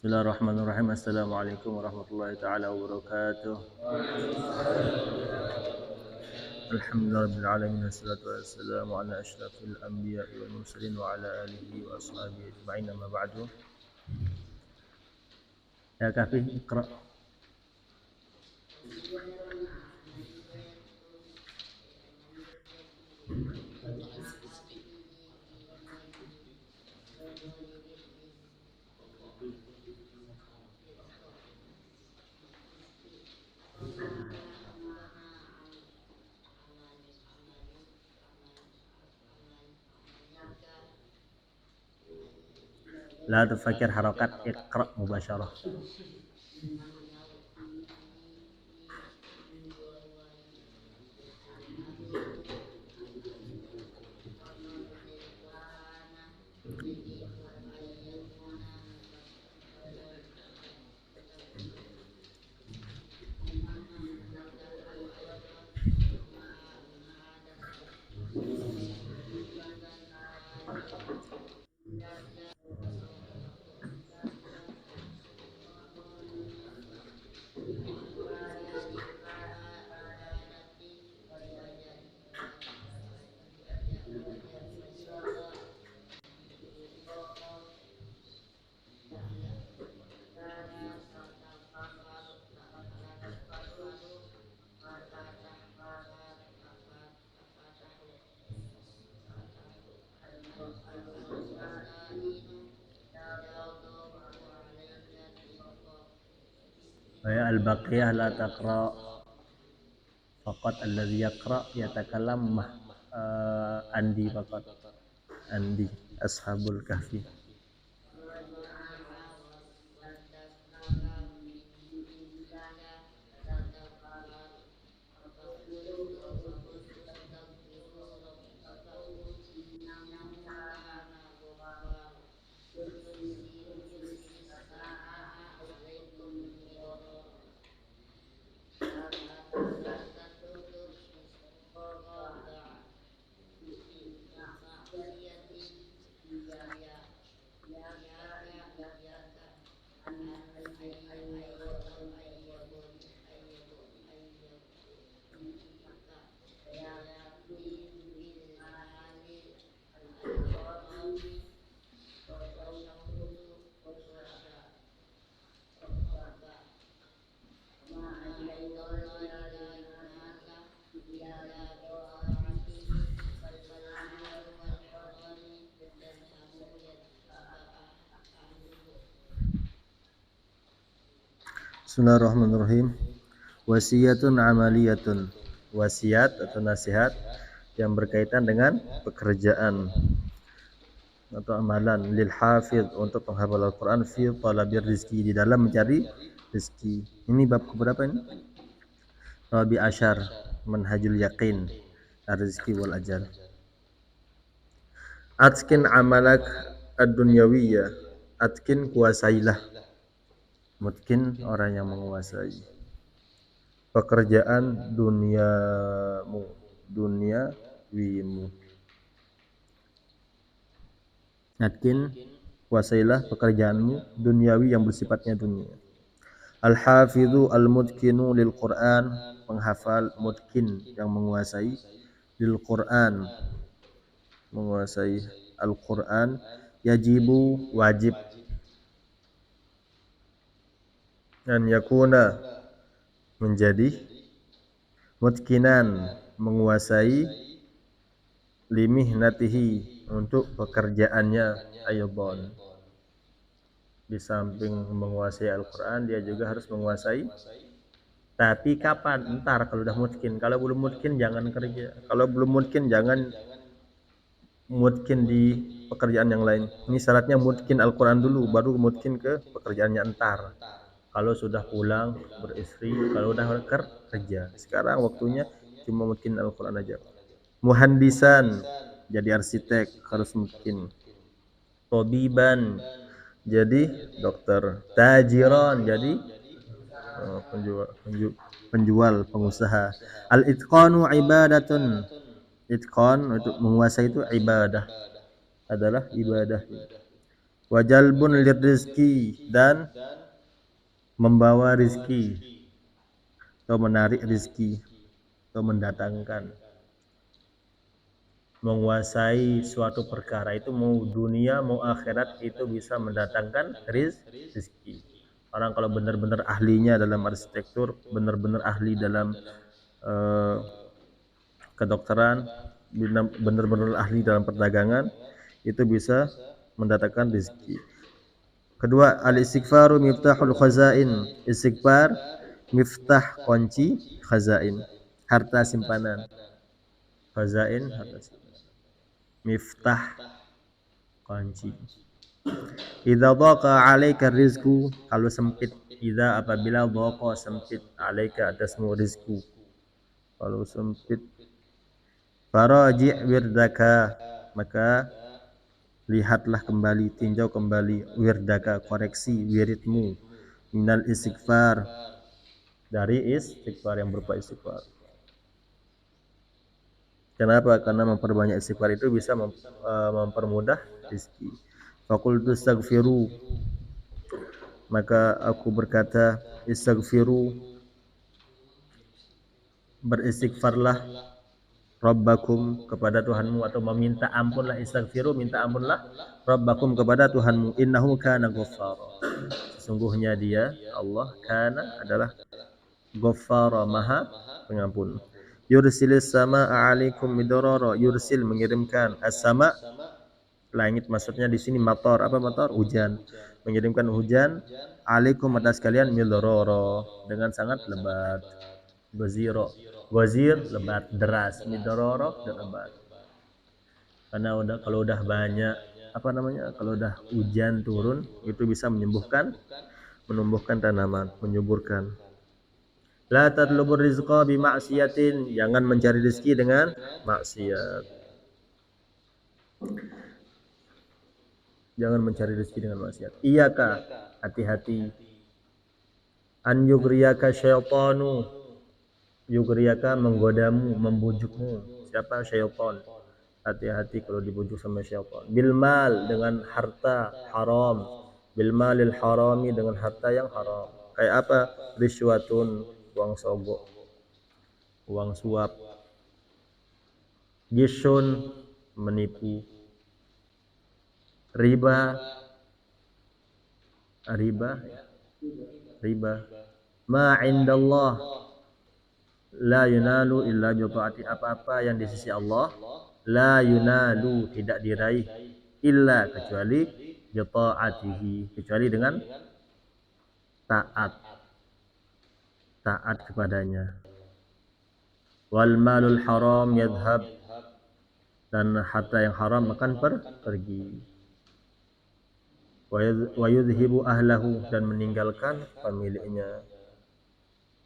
Bismillahirrahmanirrahim. Assalamualaikum warahmatullahi taala wabarakatuh. Alhamdulillahirabbil alamin wassalatu wassalamu ala asyrafil anbiya'i wal mursalin wa ala alihi wa ashabihi ajma'in amma ba'du. Ya Kafi, iqra. La tufakir harakat iqra mubasyarah. Ya al-baqiyah la taqra faqat alladhi yaqra yatakallam andi faqat andi ashabul kahfi. Bismillahirrahmanirrahim. Wasiyatun amaliyatun. Wasiat atau nasihat yang berkaitan dengan pekerjaan atau amalan lil hafidh untuk penghafal Al-Qur'an fi talabir rizki, di dalam mencari rezeki. Ini bab keberapa ini? Rabi Asyar, Manhajul Yaqin, Ar-Rizki wal Ajal. Atkin amalak ad-dunyawiyah. Atkin kuasailah. Mutkin orang yang menguasai pekerjaan duniamu, duniawimu. Atkin kuasailah pekerjaanmu duniawi yang bersifatnya dunia. Al-hafidhu al-mutkinu lil Qur'an, penghafal mutkin yang menguasai lil Qur'an, menguasai Al-Qur'an, yajibu wajib, dan yakuna menjadi, mutkinan menguasai, limihnatihi untuk pekerjaannya, ayobon. Di samping menguasai Al-Quran, dia juga harus menguasai. Tapi kapan? Entar kalau udah mutkin. Kalau belum mutkin jangan kerja. Kalau belum mutkin jangan mutkin di pekerjaan yang lain. Ini syaratnya mutkin Al-Quran dulu, baru mutkin ke pekerjaannya entar. Kalau sudah pulang beristri, kalau udah kerja. Sekarang waktunya cuma mutkin Al-Quran aja. Muhandisan, jadi arsitek, harus mutkin. Tobiban, jadi dokter. Tajiran, jadi penjual, pengusaha. Al-itqanu ibadatun. Itqan untuk menguasai itu ibadah, adalah ibadah. wa jalbun lirizki, dan membawa rizki atau menarik rizki atau mendatangkan. Menguasai suatu perkara itu mau dunia mau akhirat itu bisa mendatangkan rizki. Orang kalau benar-benar ahlinya dalam arsitektur, benar-benar ahli dalam eh, kedokteran, benar-benar ahli dalam perdagangan, itu bisa mendatangkan rezeki. Kedua, al-istighfaru miftahul khazain. Istighfar miftah kunci khazain, harta simpanan. Khazain harta simpanan. Miftah kunci. Idza dhaqa 'alaika rizqu, kalau sempit. Idza apabila dhaqa sempit, 'alaika atasmu rizqu. Kalau sempit, faraji' wirdaka, maka lihatlah kembali, tinjau kembali wirdaka, koreksi wiridmu, minal istighfar, dari istighfar yang berupa istighfar. Kenapa? Karena memperbanyak istighfar itu bisa mempermudah rezeki. Faqultu astaghfiru, maka aku berkata, istaghfiru, beristighfarlah, Rabbakum, kepada Tuhanmu, atau meminta ampunlah, istaghfiru, minta ampunlah, Rabbakum, kepada Tuhanmu, innahu kana ghaffara, sesungguhnya dia Allah kana adalah ghaffara, maha pengampun. Yursilis samaa 'alaikum midrara, yursil mengirimkan, as-sama langit, maksudnya di sini matar, apa matar? Hujan, mengirimkan hujan, 'alaikum atas kalian, midrara, dengan sangat lebat. Goziro, gozir lebat, deras, midrara dan lebat. Karena kalau udah banyak apa namanya, kalau udah hujan turun itu bisa menyembuhkan, menumbuhkan tanaman, menyuburkan. La tatlubur rizqa bima'siyatin, jangan mencari rezeki dengan maksiat. Jangan mencari rezeki dengan maksiat. Iyaka, hati-hati. An yugriyaka syaitanu, yugriyaka menggodamu, membujukmu. Siapa? Syaitan. Hati-hati kalau dibujuk sama syaitan. Bil mal, dengan harta haram. Bil malil harami, dengan harta yang haram. Kayak apa? Riswatun, uang sogok, uang suap. Gisun, menipu. Riba, riba, riba. Ma indallah la yunalu illa bi taati, apa-apa yang di sisi Allah la yunalu, tidak diraih, illa, kecuali bi taatihi, kecuali dengan taat, taat kepadanya. Wal malul haram yadhhab, dan harta yang haram akan pergi. Wa yudhibu ahlahu, dan meninggalkan pemiliknya.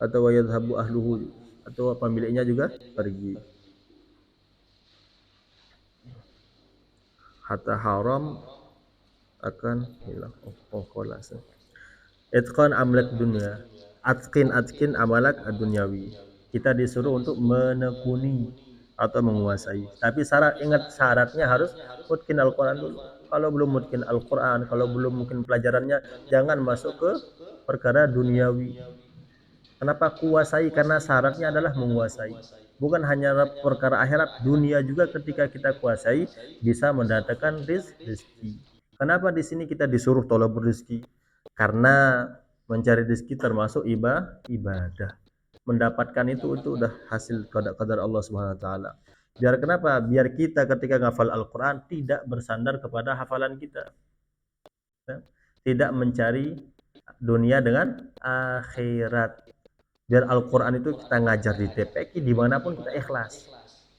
Atau wa yadhhabu ahluhu, atau pemiliknya juga pergi. Harta haram akan hilang. Kholas. Itqan amlak dunia. Atqin amalak ad-dunyawi. Kita disuruh untuk menekuni atau menguasai. Tapi ingat syaratnya harus mutkin Al-Quran dulu. Kalau belum mutkin Al-Quran, kalau belum mungkin pelajarannya, jangan masuk ke perkara duniawi. Kenapa kuasai? Karena syaratnya adalah menguasai. Bukan hanya perkara akhirat, dunia juga ketika kita kuasai bisa mendatangkan rezeki. Kenapa di sini kita disuruh tolong rezeki? Karena mencari rezeki termasuk ibadah. Mendapatkan itu udah hasil qadar Allah Subhanahu wa taala. Biar kenapa? Biar kita ketika ngafal Al-Qur'an tidak bersandar kepada hafalan kita. Ya. Tidak mencari dunia dengan akhirat. Biar Al-Quran itu kita ngajar di TPQ dimanapun kita ikhlas,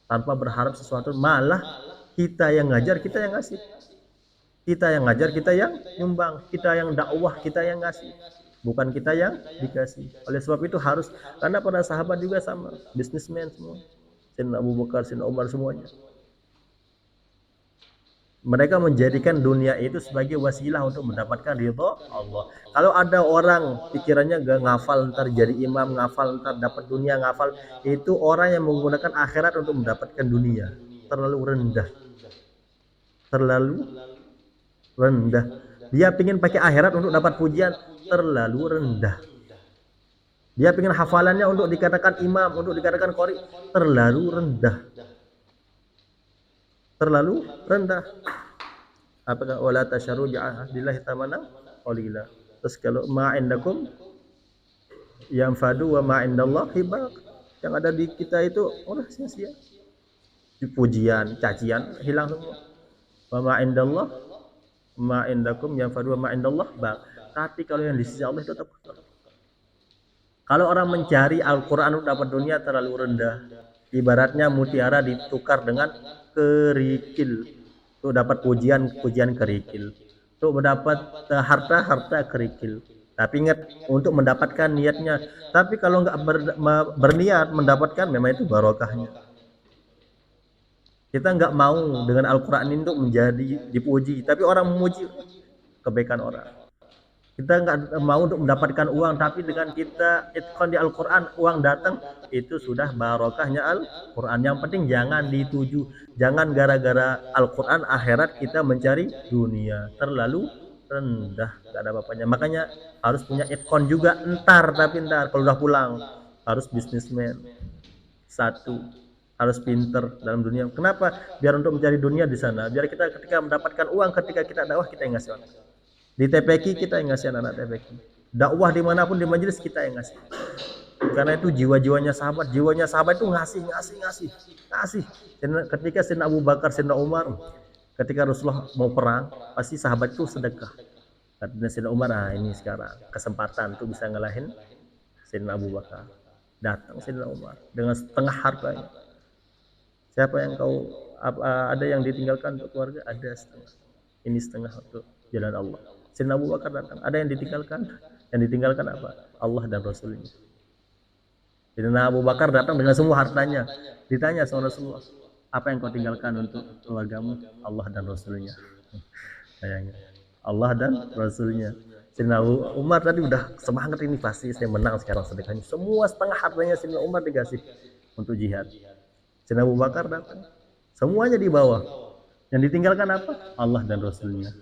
tanpa berharap sesuatu, malah kita yang ngajar, kita yang ngasih, kita yang ngajar, kita yang nyumbang, kita yang dakwah, kita yang ngasih, bukan kita yang dikasih. Oleh sebab itu harus, karena para sahabat juga sama, bisnismen semua, Sayyidina Abu Bakar, Sayyidina Umar, semuanya mereka menjadikan dunia itu sebagai wasilah untuk mendapatkan ridho Allah. Kalau ada orang pikirannya gak ngafal ntar jadi imam, ngafal ntar dapat dunia, ngafal, itu orang yang menggunakan akhirat untuk mendapatkan dunia. Terlalu rendah, terlalu rendah. Dia pingin pakai akhirat untuk dapat pujian, terlalu rendah. Dia pingin hafalannya untuk dikatakan imam, untuk dikatakan qori, terlalu rendah. Terlalu rendah. Apakah wala tasyaru bi'ahdillahi tamanan qalila. Terus kalau ma'indakum yang fadu wa ma'indallahi baq. Yang ada di kita itu sia-sia. Pujian, cacian hilang semua. Wa ma'indallah ma'indakum yang fadu wa ma'indallah baq. Tapi kalau yang di sisi Allah itu tetap. Kalau orang mencari Al-Qur'an untuk dapat dunia terlalu rendah. Ibaratnya mutiara ditukar dengan kerikil. Untuk dapat pujian kerikil. Untuk mendapat harta kerikil. Tapi ingat untuk mendapatkan niatnya. Tapi kalau nggak berniat mendapatkan, memang itu barokahnya. Kita nggak mau dengan Al-Quran ini untuk menjadi dipuji. Tapi orang memuji kebaikan orang. Kita nggak mau untuk mendapatkan uang, tapi dengan kita itqan di Al-Quran, uang datang, itu sudah barokahnya Al-Quran. Yang penting jangan dituju, jangan gara-gara Al-Quran akhirat kita mencari dunia, terlalu rendah, nggak ada apa-apanya. Makanya harus punya itqan juga, entar kalau udah pulang harus bisnismen. Satu, harus pinter dalam dunia. Kenapa? Biar untuk mencari dunia di sana, biar kita ketika mendapatkan uang, ketika kita dakwah kita yang ngasih orang. Di TPQ kita yang ngasih anak TPQ. Dakwah dimanapun di majelis kita yang ngasih. Karena itu jiwanya sahabat itu ngasih. Ketika Sayyidina Abu Bakar, Sayyidina Umar, ketika Rasulullah mau perang, pasti sahabat itu sedekah. Katanya Sayyidina Umar, ini sekarang kesempatan tuh bisa ngalahin Sayyidina Abu Bakar. Datang Sayyidina Umar dengan setengah hartanya. Siapa yang ada yang ditinggalkan untuk keluarga? Ada setengah. Ini setengah untuk jalan Allah. Sayyidina Abu Bakar datang. Ada yang ditinggalkan? Yang ditinggalkan apa? Allah dan Rasulnya. Sayyidina Abu Bakar datang dengan semua hartanya. Ditanya sama Rasulullah, apa yang kau tinggalkan untuk keluargamu? Allah dan Rasulnya. Sayangnya. Allah dan Rasulnya. Sayyidina Umar tadi udah semangat, ini pasti saya menang sekarang sedekahnya. Semua setengah hartanya Sayyidina Umar dikasih untuk jihad. Sayyidina Abu Bakar datang. Semuanya di bawah. Yang ditinggalkan apa? Allah dan Rasulnya.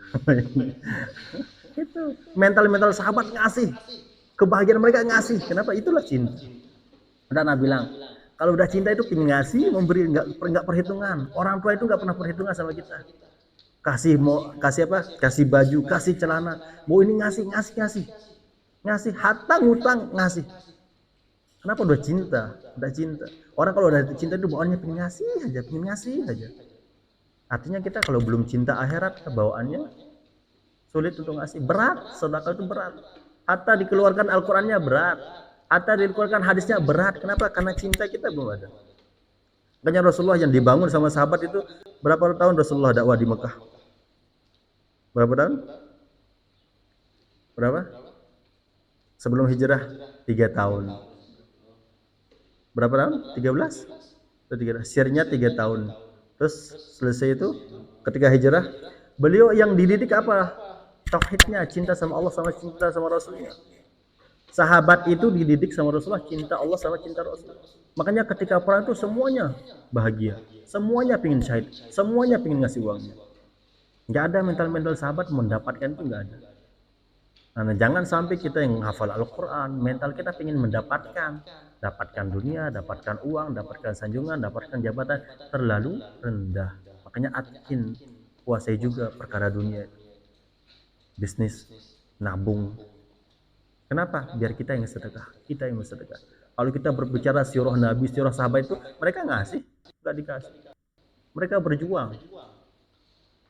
Itu mental sahabat ngasih. Kebahagiaan mereka ngasih. Kenapa? Itulah cinta. Dan Nabi bilang, kalau udah cinta itu pengen ngasih, memberi, nggak perhitungan. Orang tua itu nggak pernah perhitungan sama kita. Kasih apa? Kasih baju, kasih celana. Mau ini ngasih. Hatta ngutang ngasih. Kenapa? Udah cinta. Orang kalau udah cinta itu bawaannya pengen ngasih aja. Artinya kita kalau belum cinta akhirat, bawaannya sulit untuk ngasih. Berat, sedekah itu berat. Hatta dikeluarkan Al-Qur'annya berat. Hatta dikeluarkan hadisnya berat. Kenapa? Karena cinta kita belum ada. Makanya Rasulullah yang dibangun sama sahabat itu, berapa tahun Rasulullah dakwah di Mekah? Berapa tahun? Berapa? Sebelum hijrah 3 tahun. Berapa tahun? 13? Sirnya 3 tahun. Terus selesai itu ketika hijrah, beliau yang dididik apa? Tauhidnya, cinta sama Allah sama cinta sama Rasulnya. Sahabat itu dididik sama Rasulullah, cinta Allah sama cinta Rasul. Makanya ketika perang itu semuanya bahagia, semuanya pingin syahid, semuanya pingin ngasih uangnya. Nggak ada mental sahabat mendapatkan itu, nggak ada. Nah, jangan sampai kita yang hafal Al-Quran, mental kita pingin dapatkan dunia, dapatkan uang, dapatkan sanjungan, dapatkan jabatan, terlalu rendah. Makanya atkin, kuasai juga perkara dunia, bisnis, nabung. Kenapa? Biar kita yang sedekah. Kalau kita berbicara sirah Nabi, sirah sahabat itu, mereka ngasih, nggak dikasih. Mereka berjuang,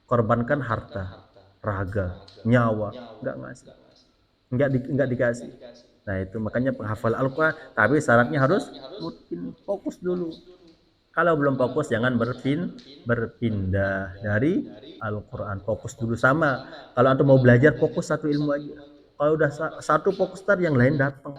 korbankan harta, raga, nyawa, nggak ngasih. Enggak dikasih. Nah itu makanya penghafal Al-Quran, tapi syaratnya harus rutin, fokus dulu. Kalau belum fokus jangan berpindah dari Al-Quran. Fokus dulu sama. Kalau antum mau belajar fokus satu ilmu aja. Kalau udah satu fokus tar yang lain datang.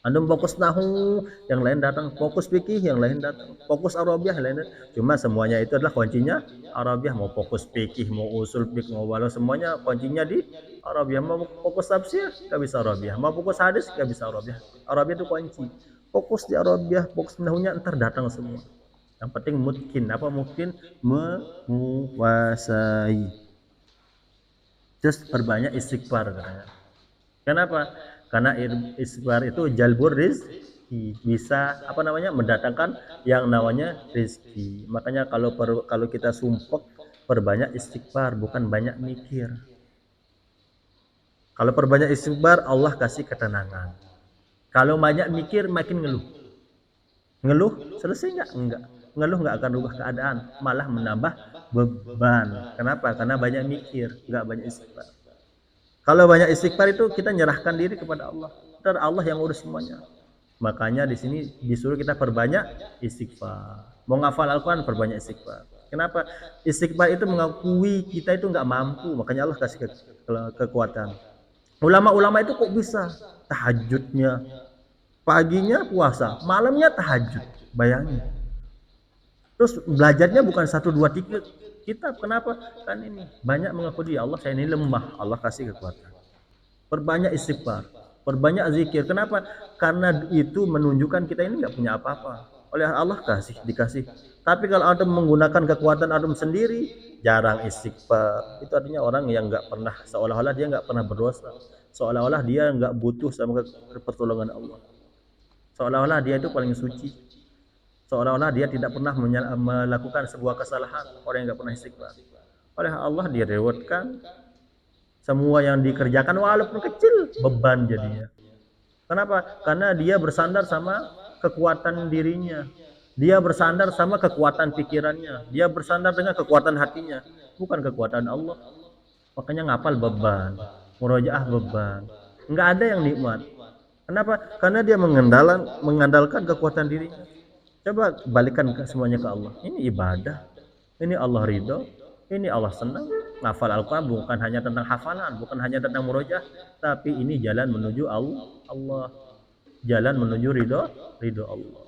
Antum fokus nahu, yang lain datang. Fokus fikih, yang lain datang. Fokus Arabiah, yang lain datang. Cuma semuanya itu adalah kuncinya Arabiah. Mau fokus fikih, mau usul fikih, mau walau, semuanya kuncinya di Arabiah. Mau fokus tafsir, nggak bisa Arabiah. Mau fokus hadis, nggak bisa Arabiah. Arabiah itu kunci. Fokus di Arabiah, fokus nahunya, ntar datang semua. Yang penting mungkin menguasai. Terus perbanyak istighfar katanya. Kenapa? Karena istighfar itu jalbur rizki, bisa apa namanya mendatangkan yang namanya rizki. Makanya kalau kita sumpek perbanyak istighfar, bukan banyak mikir. Kalau perbanyak istighfar, Allah kasih ketenangan. Kalau banyak mikir, makin ngeluh. Ngeluh, selesai nggak? Enggak. Ngeluh nggak akan rubah keadaan, malah menambah beban. Kenapa? Karena banyak mikir, nggak banyak istighfar. Kalau banyak istighfar itu kita nyerahkan diri kepada Allah. Ntar Allah yang urus semuanya. Makanya di sini disuruh kita perbanyak istighfar. Mau ngafal Al-Quran, perbanyak istighfar. Kenapa? Istighfar itu mengakui kita itu nggak mampu. Makanya Allah kasih kekuatan. Ulama-ulama itu kok bisa? Tahajudnya, paginya puasa, malamnya tahajud. Bayangin. Terus belajarnya bukan satu dua tiga kitab. Kenapa? Kan ini banyak mengakui ya Allah saya ini lemah. Allah kasih kekuatan. Perbanyak istighfar, perbanyak zikir. Kenapa? Karena itu menunjukkan kita ini nggak punya apa-apa. Oleh Allah dikasih. Tapi kalau antum menggunakan kekuatan antum sendiri, jarang istighfar. Itu artinya orang yang nggak pernah, seolah-olah dia nggak pernah berdosa, seolah-olah dia nggak butuh sama pertolongan Allah, seolah-olah dia itu paling suci, seolah-olah dia tidak pernah melakukan sebuah kesalahan. Orang yang nggak pernah istighfar, oleh Allah direwetkan semua yang dikerjakan walaupun kecil beban jadinya. Kenapa? Karena dia bersandar sama kekuatan dirinya. Dia bersandar sama kekuatan pikirannya. Dia bersandar dengan kekuatan hatinya, bukan kekuatan Allah. Makanya ngapal beban, murojaah beban. Enggak ada yang nikmat. Kenapa? Karena dia mengandalkan kekuatan dirinya. Coba balikan semuanya ke Allah. Ini ibadah. Ini Allah ridho. Ini Allah senang. Ngafal Al-Quran bukan hanya tentang hafalan, bukan hanya tentang murojaah, tapi ini jalan menuju Allah. Jalan menuju ridho Allah.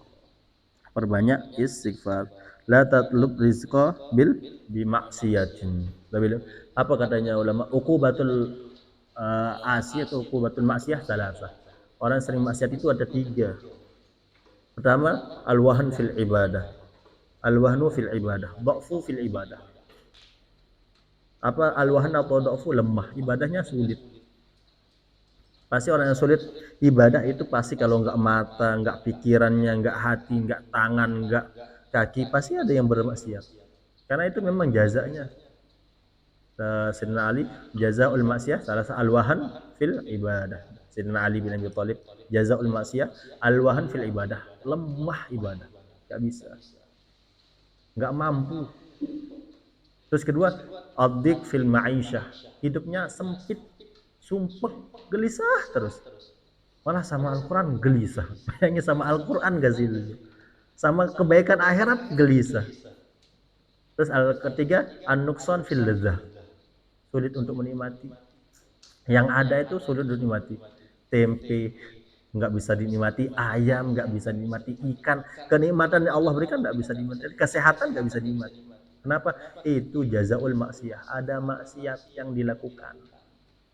Perbanyak istighfar. La tatlub rizqa bimaksiatin. Apa katanya ulama? Uqubatul asiyah atau uqubatul maksiyah salasah. Orang sering maksiat itu ada tiga. Pertama, al-wahn fil ibadah. Al-wahnu fil ibadah. Dha'fu fil ibadah. Apa al-wahn atau dha'fu? Lemah. Ibadahnya sulit. Pasti orang yang sulit ibadah itu pasti kalau nggak mata, nggak pikirannya, nggak hati, nggak tangan, nggak kaki, pasti ada yang bermaksiat. Karena itu memang jazanya. Sayyidina Ali, jazaul maksiyah, salah satu al-wahan fil ibadah. Sayyidina Ali bin Abi Thalib, jazaul maksiyah, al-wahan fil ibadah. Lemah ibadah, nggak bisa, nggak mampu. Terus kedua, adzik fil ma'isyah, hidupnya sempit, sumpek, gelisah terus. Malah sama Al-Quran gelisah. Bayangin sama Al-Quran gak sih? Sama kebaikan akhirat gelisah. Terus ketiga, an-nukson fil lezah. Sulit untuk menikmati. Yang ada itu sulit untuk dinikmati. Tempe nggak bisa dinikmati, ayam nggak bisa dinikmati, ikan. Kenikmatan yang Allah berikan nggak bisa dinikmati. Kesehatan nggak bisa dinikmati. Kenapa? Itu jazaul maksiyah. Ada maksiat yang dilakukan.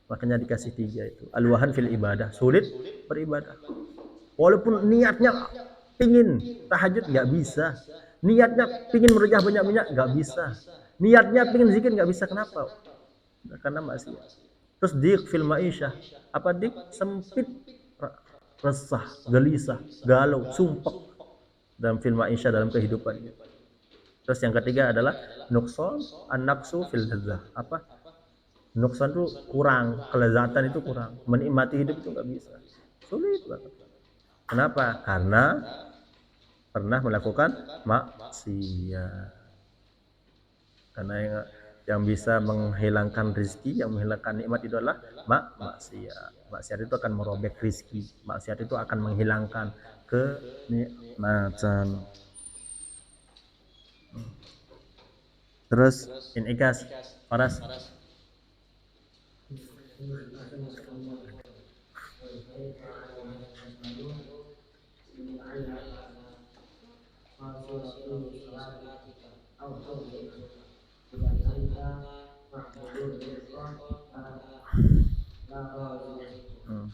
Makanya dikasih tiga itu. Al-wahan fil ibadah. Sulit beribadah. Walaupun niatnya pingin tahajud nggak bisa, niatnya pingin merujah banyak-banyak nggak bisa, niatnya pingin zikir nggak bisa. Kenapa? Karena masih. Terus dik fil ma'isyah. Apa dik? Sempit, resah, gelisah, galau, sumpek dalam fil ma'isyah, dalam kehidupannya. Terus yang ketiga adalah nukson an-naqsu fil ladzah. Apa? Nukson itu kurang, kelezatan itu kurang, menikmati hidup itu nggak bisa, sulit banget. Kenapa? Karena pernah melakukan maksiat. Karena yang bisa menghilangkan rizki, yang menghilangkan nikmat itu adalah maksiat. Maksiat itu akan merobek rizki. Maksiat itu akan menghilangkan kenikmatan. Terus inikas, Faras. Hmm.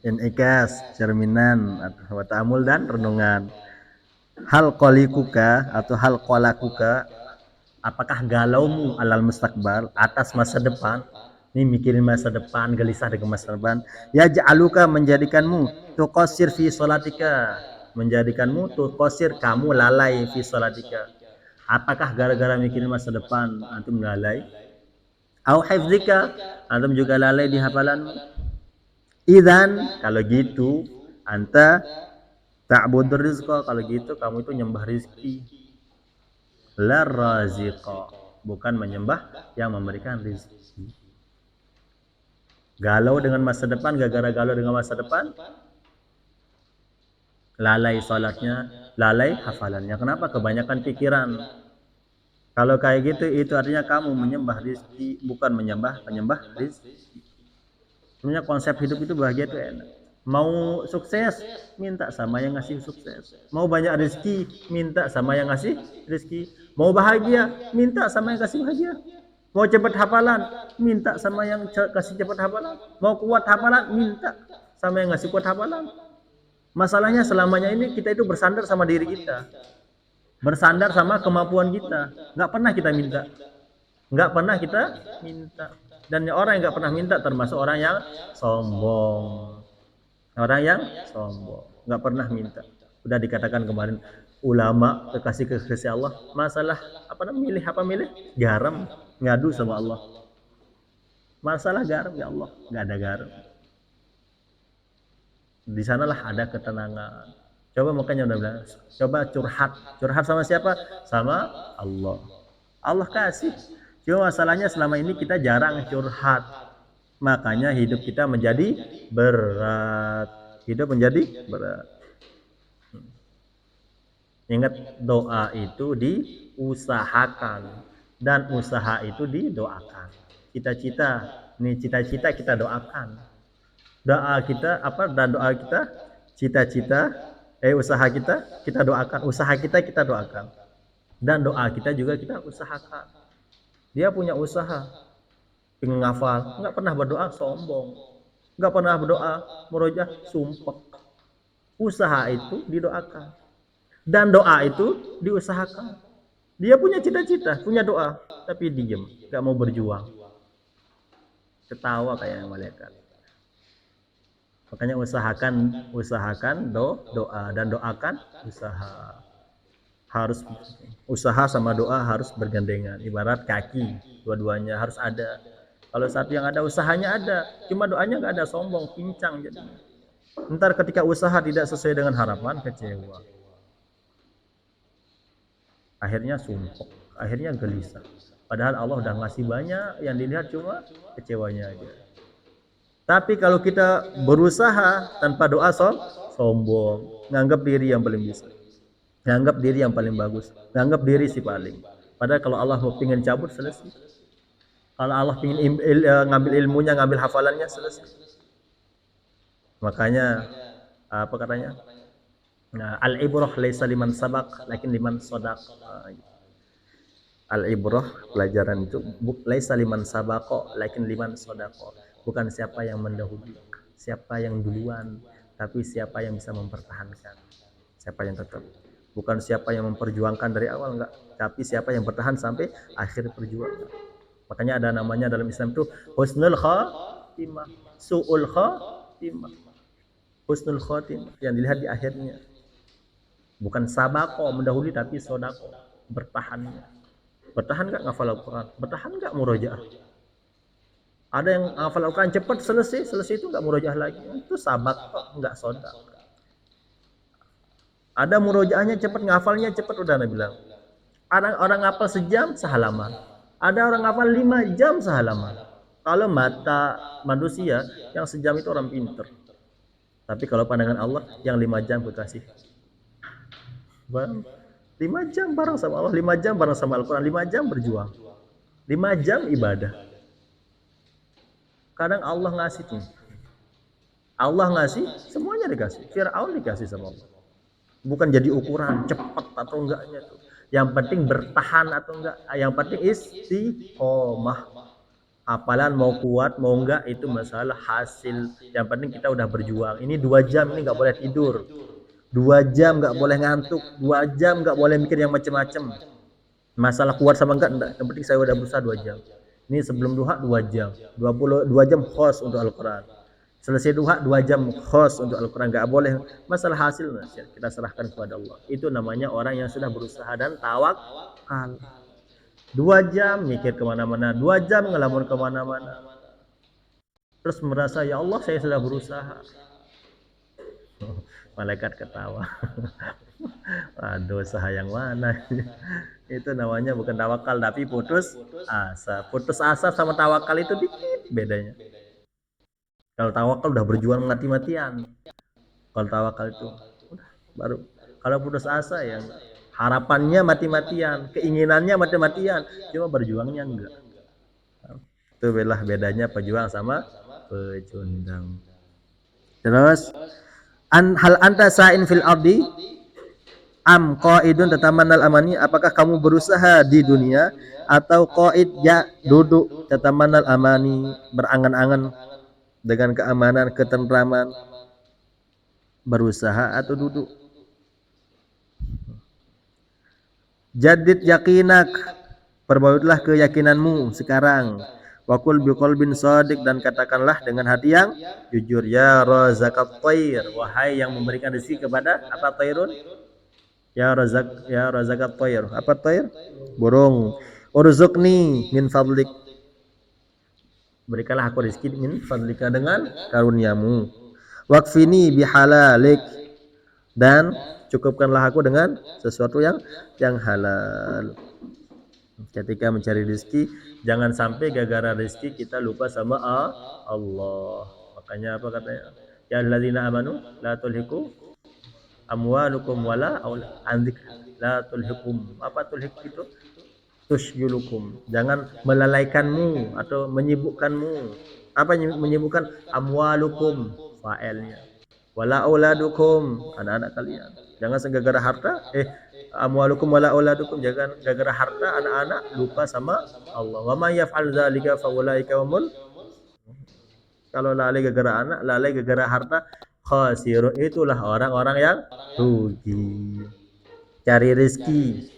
Inikas, cerminan atau ta'amul dan renungan. Hal qalikuka atau hal qalakuka, apakah galaumu alal mustakbal, atas masa depan? Ini mikirin masa depan, gelisah dengan masa depan. Ya ja'aluka, menjadikanmu tuqassir fi sholatika, menjadikanmu tuqassir, kamu lalai fi sholatika. Apakah gara-gara mikirin masa depan antum lalai? Au hifdzika, antum juga lalai di hafalanmu. Idzan, kalau gitu anta ta'budur rizqa, kalau gitu kamu itu nyembah rizki. La raziqa, bukan menyembah yang memberikan rizki. Galau dengan masa depan, gara-gara galau dengan masa depan, lalai salatnya, lalai hafalannya. Kenapa? Kebanyakan pikiran. Kalau kayak gitu, itu artinya kamu menyembah rizki, bukan menyembah penyembah rizki. Sebenarnya konsep hidup itu bahagia itu enak. Mau sukses, minta sama yang ngasih sukses. Mau banyak rezeki, minta sama yang ngasih rezeki. Mau bahagia, minta sama yang kasih bahagia. Mau cepat hafalan, minta sama yang kasih cepat hafalan. Mau kuat hafalan, minta sama yang ngasih kuat hafalan. Masalahnya selamanya ini kita itu bersandar sama diri kita. Bersandar sama kemampuan kita. Nggak pernah kita minta. Nggak pernah kita minta. Dan orang yang nggak pernah minta termasuk orang yang sombong. Orang yang sombong, nggak pernah minta. Udah dikatakan kemarin, ulama kekasih Allah, masalah apa namanya, milih garam, ngadu sama Allah. Masalah garam, ya Allah, nggak ada garam. Di sanalah ada ketenangan. Coba makanya udah bilang, coba curhat sama siapa? Sama Allah. Allah kasih. Cuma masalahnya selama ini kita jarang curhat. Makanya hidup kita menjadi berat. Hidup menjadi berat. Ingat, doa itu diusahakan dan usaha itu didoakan. Cita-cita, nih cita-cita kita doakan. Doa kita apa, dan doa kita, cita-cita, usaha kita doakan. Usaha kita doakan. Dan doa kita juga kita usahakan. Dia punya usaha, pengen ngafal, nggak pernah berdoa, sombong. Nggak pernah berdoa, murojaah, sumpah. Usaha itu didoakan. Dan doa itu diusahakan. Dia punya cita-cita, punya doa, tapi diem, gak mau berjuang. Ketawa kayak malaikat. Makanya usahakan doa, dan doakan usaha. Harus usaha sama doa harus bergandengan. Ibarat kaki, dua-duanya harus ada. Kalau satu yang ada, usahanya ada, cuma doanya gak ada, sombong, pincang jadinya. Ntar ketika usaha tidak sesuai dengan harapan, kecewa. Akhirnya sumpah, akhirnya gelisah. Padahal Allah udah ngasih banyak, yang dilihat cuma kecewanya aja. Tapi kalau kita berusaha tanpa doa, sombong, nganggap diri yang paling bisa, nganggap diri yang paling bagus, nganggap diri si paling. Padahal kalau Allah mau pingin cabut, selesai. Kalau Allah pingin ngambil ilmunya, ngambil hafalannya, selesai. Makanya apa katanya? Nah, al-ibrah laisa liman sabaq, lakin liman sodaq. Al-ibrah, pelajaran itu laisa liman sabaqo, lakin liman sodaqo. Bukan siapa yang mendahului, siapa yang duluan, tapi siapa yang bisa mempertahankan, siapa yang tetap. Bukan siapa yang memperjuangkan dari awal, enggak, tapi siapa yang bertahan sampai akhir perjuangan. Makanya ada namanya dalam Islam itu husnul khatimah, su'ul khatimah. Husnul khatimah yang dilihat di akhirnya. Bukan sabako mendahului, tapi sodako, bertahannya. Bertahan nggak ngafal Al-Quran? Bertahan nggak murojaah? Ada yang ngafal Al-Quran cepat, selesai itu nggak murojaah lagi. Itu sabak kok, nggak sodak. Ada murojaahnya cepat, ngafalnya cepat, udah Nabi bilang. Ada orang ngafal sejam sehalaman. Ada orang ngafal 5 jam sehalaman. Kalau mata manusia yang sejam itu orang pinter. Tapi kalau pandangan Allah yang 5 jam kekasih. 5 jam bareng sama Allah, 5 jam bareng sama Al-Quran, 5 jam berjuang, 5 jam ibadah. Kadang Allah ngasih tuh, Allah ngasih, semuanya dikasih. Fir'aun dikasih sama Allah. Bukan jadi ukuran cepat atau enggaknya tuh. Yang penting bertahan atau enggak. Yang penting istiqomah. Apalan mau kuat mau enggak itu masalah hasil. Yang penting kita udah berjuang. Ini 2 jam ini nggak boleh tidur. 2 jam nggak boleh ngantuk. 2 jam nggak boleh mikir yang macam-macam. Masalah kuat sama enggak. Yang penting saya udah berusaha 2 jam. Ini sebelum duha 2 jam. 22 jam khos untuk Al-Quran. Selesai duha 2 jam khos untuk Al-Quran. Nggak boleh. Masalah hasil kita serahkan kepada Allah. Itu namanya orang yang sudah berusaha dan tawakal. 2 jam mikir kemana-mana, 2 jam ngelamun kemana-mana. Terus merasa, ya Allah saya sudah berusaha. Malaikat ketawa. Aduh, usaha yang mana? Itu namanya bukan tawakal, tapi putus asa. Putus asa sama tawakal itu dikit bedanya. Kalau tawakal udah berjuang mati-matian. Kalau tawakal itu udah baru. Kalau putus asa yang harapannya mati-matian, keinginannya mati-matian, cuma berjuangnya enggak. Itu bedanya pejuang sama pecundang. Terus hal anta sa'in fil ardi am qaidun tatamanal amani, apakah kamu berusaha di dunia atau qaid ya duduk tatamanal amani, berangan-angan dengan keamanan, ketentraman, berusaha atau duduk. Jadid yakinak, perbaharui keyakinanmu sekarang. Wakul biqalbin shadiq, dan katakanlah dengan hati yang jujur. Ya razaqat thair, wahai yang memberikan rezeki kepada apa thairun? Ya razaqat thair. Apa thair? Burung. Urzuqni min fadlik, berikanlah aku rezeki min fadlika, dengan karuniamu. Wakfini bihalalik, dan cukupkanlah aku dengan sesuatu yang halal. Ketika mencari rezeki, jangan sampai gara-gara rezeki kita lupa sama Allah. Makanya apa katanya? Ya alladzina amanu la tulhiku amwalukum wala anzik, la tulhikum. Apa tulhik itu? Tusyulukum. Jangan melalaikanmu atau menyibukkanmu. Apa menyibukkan? Amwalukum, fa'ilnya. Wala auladukum, anak-anak kalian. Jangan segara harta, amwalukum wala auladukum, jangan gara-gara harta anak-anak lupa sama Allah. Wa may yaf'al dzalika fa ulaika humul, kalau lalai gara-gara anak, lalai gara-gara harta, khasirun, itulah orang-orang yang rugi. Cari rezeki,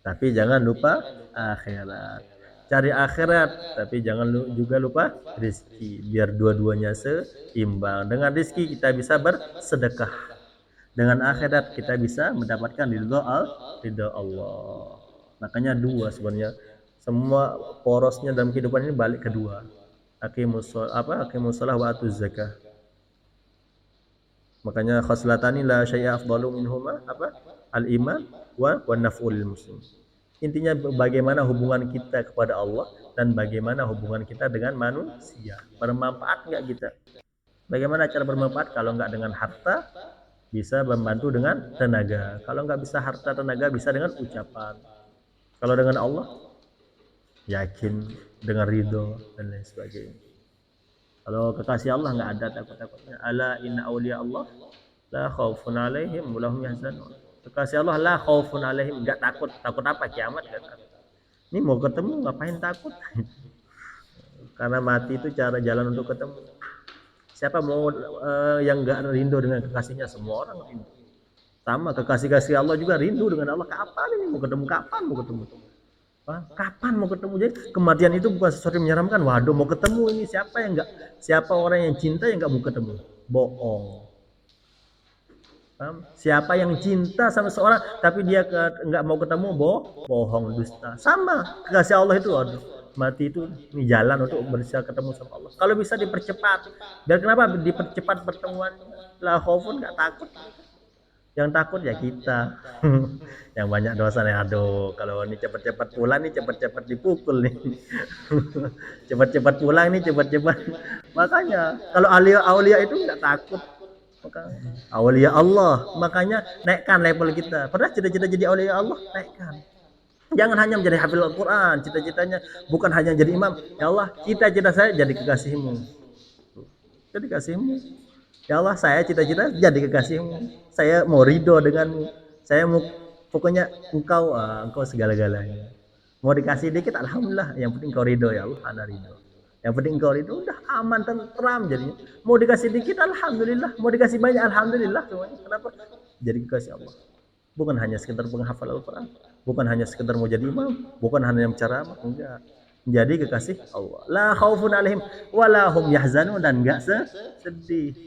tapi jangan lupa akhirat. Cari akhirat, tapi jangan juga lupa rezeki. Biar dua-duanya seimbang. Dengan rezeki kita bisa bersedekah. Dengan akhirat kita bisa mendapatkan ridho Allah. Makanya dua sebenarnya. Semua porosnya dalam kehidupan ini balik ke dua. Aqimus shalah wa atuz zakah. Makanya khaslatani la syai'a afdalu minhuma al-iman wa naf'ul muslim. Intinya bagaimana hubungan kita kepada Allah dan bagaimana hubungan kita dengan manusia. Bermanfaat nggak kita? Bagaimana cara bermanfaat? Kalau nggak dengan harta, bisa membantu dengan tenaga. Kalau nggak bisa harta tenaga, bisa dengan ucapan. Kalau dengan Allah, yakin, dengan ridho dan lain sebagainya. Kalau kekasih Allah nggak ada takut-takutnya. Ala inna awliya Allah la khaufun alaihim wa lahum yahzanun. Kekasih Allah la khaufun alaihim, enggak takut. Takut apa? Kiamat enggak takut. Ini mau ketemu ngapain takut? Karena mati itu cara jalan untuk ketemu. Siapa mau yang enggak rindu dengan kekasihnya? Semua orang rindu. Sama kekasih-kasih Allah juga rindu dengan Allah. Kapan ini mau ketemu? Kapan mau ketemu? Kapan mau ketemu? Jadi kematian itu bukan sesuatu yang menyeramkan. Waduh, mau ketemu ini, siapa orang yang cinta yang enggak mau ketemu? Bohong. Siapa yang cinta sama seorang tapi dia enggak mau ketemu, bohong, dusta. Sama kekasih Allah itu, aduh, mati itu ini jalan untuk bisa ketemu sama Allah. Kalau bisa dipercepat. Biar kenapa? Dipercepat pertemuan. La khaufun, enggak takut. Yang takut ya kita. Yang banyak dosa nih, aduh, kalau ini cepat-cepat pulang nih, cepat-cepat dipukul nih. Cepat-cepat pulang nih, cepat-cepat. Makanya kalau aulia itu enggak takut. Maka aulia Allah, makanya naikkan level kita. Pernah cita-cita jadi aulia Allah, naikkan. Jangan hanya menjadi hafil Al-Quran, cita-citanya bukan hanya jadi imam. Ya Allah, cita-cita saya jadi kekasihmu. Jadi kekasihmu. Ya Allah, saya cita-cita jadi kekasihmu. Saya mau ridho denganmu. Saya mau, pokoknya engkau segala-galanya. Mau dikasih dikit, alhamdulillah. Yang penting engkau ridho ya Allah, ana ridho. Yang penting engkau ridho, udah aman tentram jadinya. Mau dikasih dikit, alhamdulillah. Mau dikasih banyak, alhamdulillah semuanya. Kenapa? Jadi kekasih Allah. Bukan hanya sekedar penghafal Al-Quran, bukan hanya sekedar mau jadi imam, bukan hanya menceramah, enggak. Menjadi kekasih Allah. La khaufun alaihim wala hum yahzanun, dan enggak sedih.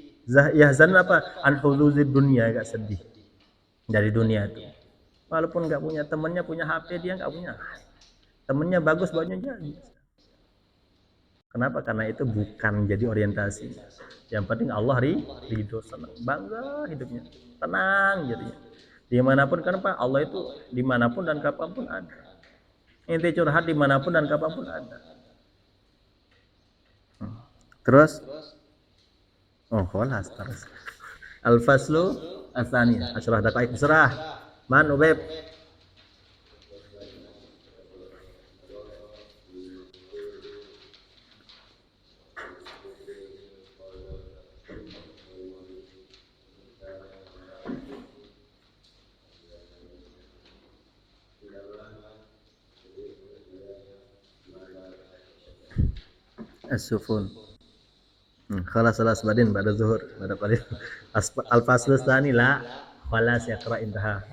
Yahzanun apa? An huluzid dunia, enggak sedih dari dunia itu. Walaupun enggak punya temannya, punya HP, dia enggak punya. Temannya bagus, baunya jadi. Kenapa? Karena itu bukan jadi orientasi. Yang penting Allah ridho, senang, bangga hidupnya, tenang jadinya. Dimanapun, kenapa? Allah itu dimanapun dan kapanpun ada. Inti curhat dimanapun dan kapanpun ada. Terus, oh kholas terus. Al-faslu asani, asyrah daqaik surah. Man ubeb. As-sufun. Khalas badin pada zuhur, pada qalil. Al-faslu asani la khalas yaqra intaha.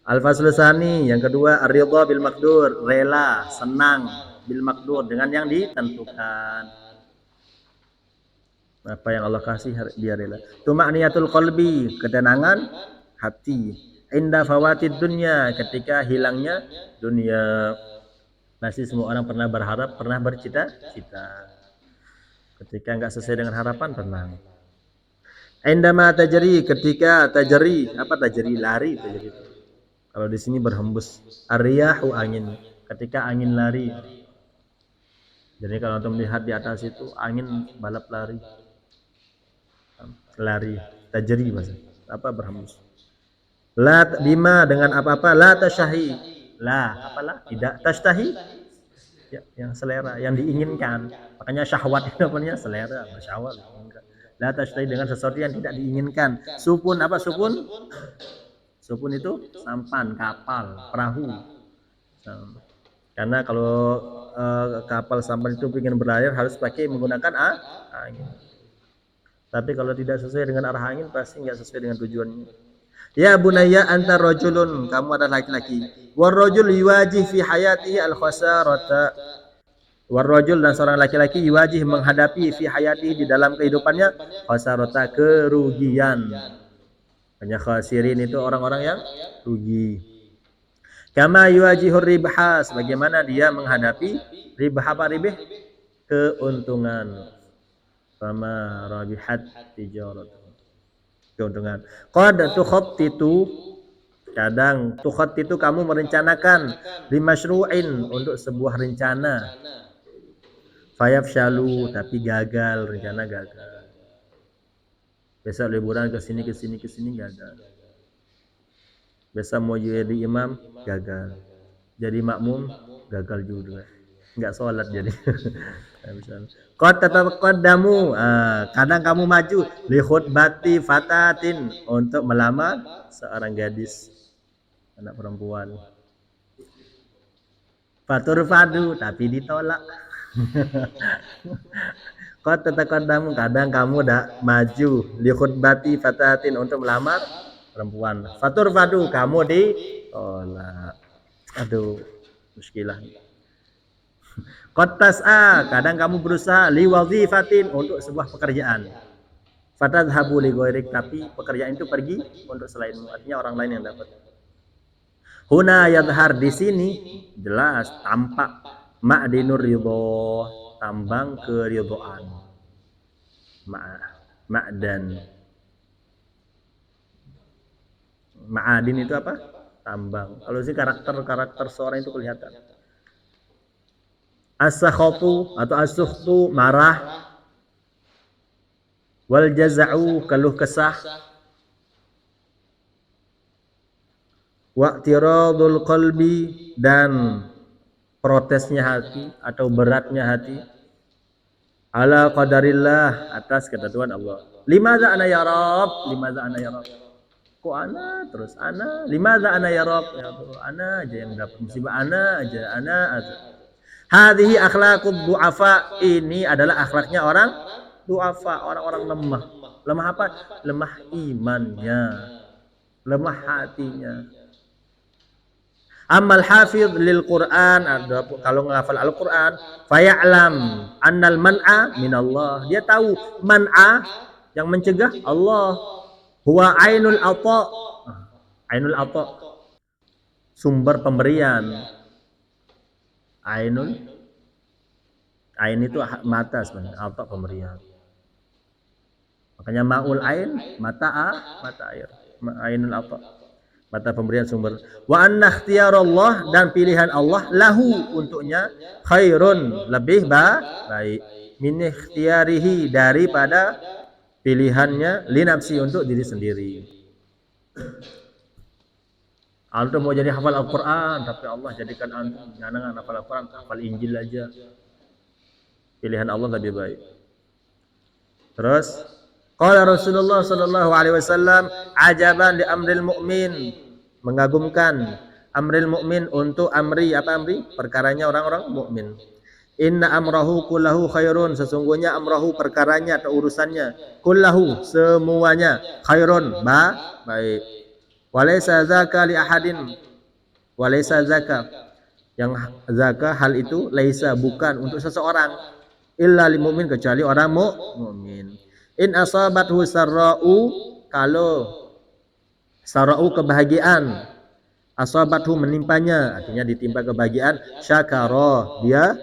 Al-faslu asani yang kedua, ar-ridha bil maqdur, rela, senang bil maqdur, dengan yang ditentukan. Apa yang Allah kasih dia rela. Tuma'niyatul qalbi, ketenangan hati. Inda fawatid dunya, ketika hilangnya dunia. Pasti semua orang pernah berharap, pernah bercita-cita. Ketika enggak sesuai dengan harapan, tenang. Indama tajri, ketika tajri, apa tajri? Lari tajri. Kalau di sini berhembus. Ar-riyahu, angin. Ketika angin lari. Jadi kalau untuk melihat di atas itu angin balap lari. Lari, tajri maksudnya. Apa berhembus. La bima, dengan apa-apa, la tasyahi. La, apalah? Tidak tashtahi. Ya, yang selera, yang diinginkan. Makanya syahwat itu namanya selera, bersyahwat. La tasyahi, dengan sesuatu yang tidak diinginkan. Supun, apa supun? Supun itu sampan, kapal, perahu. Karena kalau kapal sampan itu ingin berlayar harus pakai menggunakan angin. Tapi kalau tidak sesuai dengan arah angin, pasti nggak sesuai dengan tujuannya. Ya bunayya anta rajulun, kamu adalah laki-laki. War rajul yuwajih fi hayatihi al khasarata. War rajul, dan seorang laki-laki yuwajih, menghadapi fi hayatihi, di dalam kehidupannya, khasarata, kerugian. Hanya khasirin itu orang-orang yang rugi. Kama yuwajihur ribha, sebagaimana dia menghadapi ribha, apa ribh? Keuntungan. Fama rabihat tijarat, keuntungan. Qad tukhattitu, kadang tukhattitu, kamu merencanakan, limasyru'in, untuk sebuah rencana. Fayafshalu, tapi gagal, rencana gagal. Besok liburan ke sini gagal. Besok mau jadi imam, gagal. Jadi makmum, gagal juga. Enggak sholat jadi. Qad tataqaddamu, kadang kamu maju, li khutbati fatatin, untuk melamar seorang gadis, anak perempuan. Fatur fadu, tapi ditolak. Qad tataqaddamu, kadang kamu maju, li khutbati fatatin, untuk melamar perempuan. Fatur fadu, kamu ditolak. Aduh, muskilah. Qad tas'a, kadang kamu berusaha, li wazifatin, untuk sebuah pekerjaan. Fatadhabu li ghairik, tapi pekerjaan itu pergi untuk selainmu, artinya orang lain yang dapat. Huna yadhhar, di sini jelas tampak, ma'dinur ridho, tambang keridhaan. Ma'dan. Ma'adin itu apa? Tambang. Kalau sih karakter seorang itu kelihatan. As-sakhatu atau as-sukhtu, marah. Wal jaza'u keluh kesah, wa'tiradul qalbi dan protesnya hati atau beratnya hati, ala qadarillah atas ketentuan Allah. Limadza ana ya Rabb? Limadza ana ya Rabb? Kok ana terus ana? Limadza ana ya Rabb? Ya Allah, ana aja yang dapat musibah, ana aja. Hadhihi akhlaqud du'afa, ini adalah akhlaknya orang du'afa, orang-orang lemah. Lemah apa? Lemah imannya, lemah hatinya. Amal hafidh lil Quran, kalau menghafal Al-Quran, faya'lam annal man'a minallah. Dia tahu man'a yang mencegah Allah. Huwa ainul ata. Ainul ata, sumber pemberian. Ain itu mata sebenarnya, ata pemberian. Makanya maul ain, mata air. Ainul ata, mata pemberian sumber. Wa anna ikhtiyarallah, dan pilihan Allah lahu untuknya, khairun lebih baik, min ikhtiyarihi daripada pilihannya, li nafsi untuk diri sendiri. Antum mau jadi hafal Al-Quran, tapi Allah jadikan antum jangan hafal Al-Quran, hafal Injil aja. Pilihan Allah lebih baik. Terus qala Rasulullah sallallahu alaihi wasallam, ajaban li amril mu'min, mengagumkan amril mu'min untuk amri, apa amri? Perkaranya orang-orang mukmin. Inna amrahu kullahu khairun, sesungguhnya amrahu perkaranya atau urusannya, kullahu semuanya, khairun baik. Walaysa zaka li ahadin, walaysa zaka, yang zaka hal itu, laisa bukan untuk seseorang, illa lil mu'min, kecuali orang mukmin. In asabathu sarra'u, kalau sarra'u kebahagiaan, asabathu menimpanya, artinya ditimpa kebahagiaan, syakara dia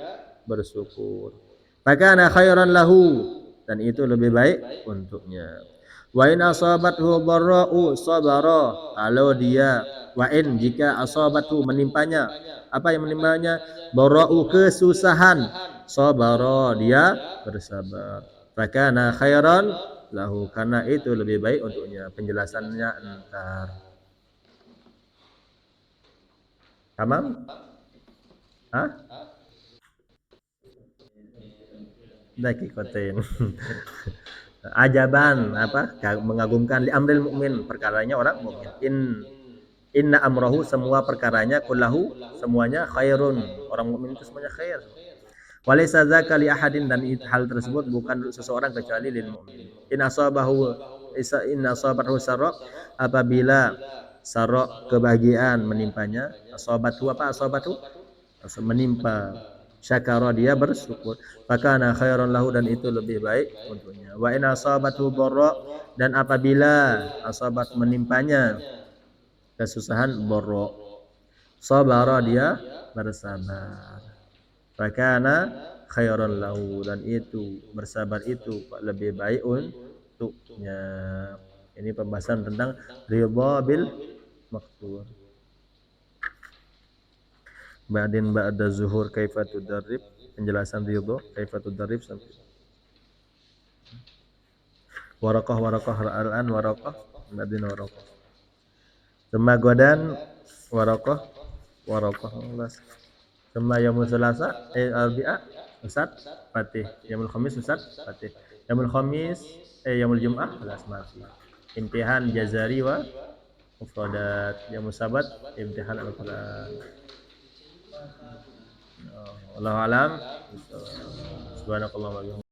bersyukur, fakana khairan lahu, dan itu lebih baik untuknya. Wa in asabathu dharra'u sabara, kalau dia, wa in jika asabathu menimpanya, apa yang menimpanya? Dharra'u kesusahan, sabara dia bersabar, fakana khairan lahu, karena itu lebih baik untuknya. Penjelasannya entar. Tamam? Hah? Dakikotin. Ajaban, apa? Mengagumkan, li amril mukmin, perkaranya orang mukmin. Inna amrahu, semua perkaranya, kullahu semuanya, khairun, orang mukmin itu semuanya khair. Walaysa dzaka li ahadin, dan hal tersebut bukan untuk seseorang kecuali lil mukmin. In asabahu sarra, apabila sarra kebahagiaan menimpanya, asabatu apa? Asabatu menimpa, syakara dia bersyukur, fakana khairan lahu, dan itu lebih baik untuknya. Wa in asabatu dharra, dan apabila asabat menimpanya kesusahan, dharra, sabara dia bersabar, fakana khairan lahu, dan itu bersabar itu lebih baik untuknya. Ini pembahasan tentang ridha bil maqdur. Ba'din ba'da zuhur kaifa tudarrib, penjelasan ridha kaifa tudarrib sampai waraqah al-an waraqah ba'din waraqah. Sema godan waraqah sema yaumul selasa arbi'a Ustaz Fatih, yaumul khamis Ustaz Fatih, yaumul khamis yaumul jum'ah kelas mafi, imtihan jazari wa mufradat, yaumul sabat imtihan al-Quran. Wallahu alam. Subhanakallahumma wa bihamdika.